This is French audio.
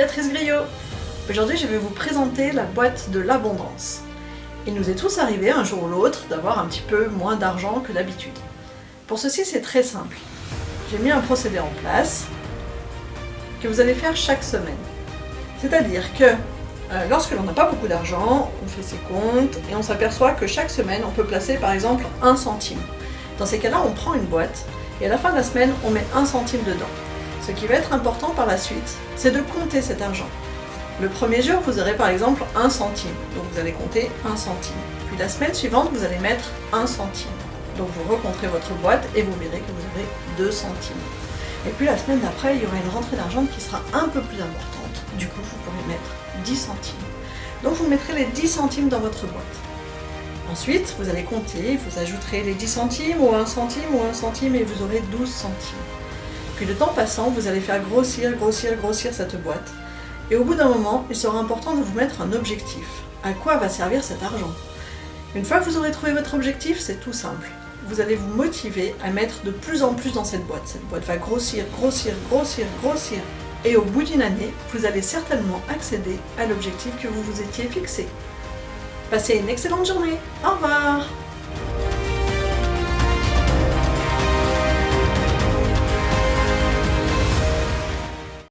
Béatrice Griot. Aujourd'hui, je vais vous présenter la boîte de l'abondance. Il nous est tous arrivé un jour ou l'autre d'avoir un petit peu moins d'argent que d'habitude. Pour ceci, c'est très simple. J'ai mis un procédé en place que vous allez faire chaque semaine. C'est-à-dire que lorsque l'on n'a pas beaucoup d'argent, on fait ses comptes et on s'aperçoit que chaque semaine, on peut placer par exemple 1 centime. Dans ces cas-là, on prend une boîte et à la fin de la semaine, on met 1 centime dedans. Ce qui va être important par la suite, c'est de compter cet argent. Le premier jour, vous aurez par exemple 1 centime, donc vous allez compter 1 centime. Puis la semaine suivante, vous allez mettre 1 centime. Donc vous recompterez votre boîte et vous verrez que vous aurez 2 centimes. Et puis la semaine d'après, il y aura une rentrée d'argent qui sera un peu plus importante. Du coup, vous pourrez mettre 10 centimes. Donc vous mettrez les 10 centimes dans votre boîte. Ensuite, vous allez compter, vous ajouterez les 10 centimes ou 1 centime ou 1 centime et vous aurez 12 centimes. Puis le temps passant, vous allez faire grossir cette boîte. Et au bout d'un moment, il sera important de vous mettre un objectif. À quoi va servir cet argent? Une fois que vous aurez trouvé votre objectif, c'est tout simple. Vous allez vous motiver à mettre de plus en plus dans cette boîte. Cette boîte va grossir. Et au bout d'une année, vous allez certainement accéder à l'objectif que vous vous étiez fixé. Passez une excellente journée. Au revoir.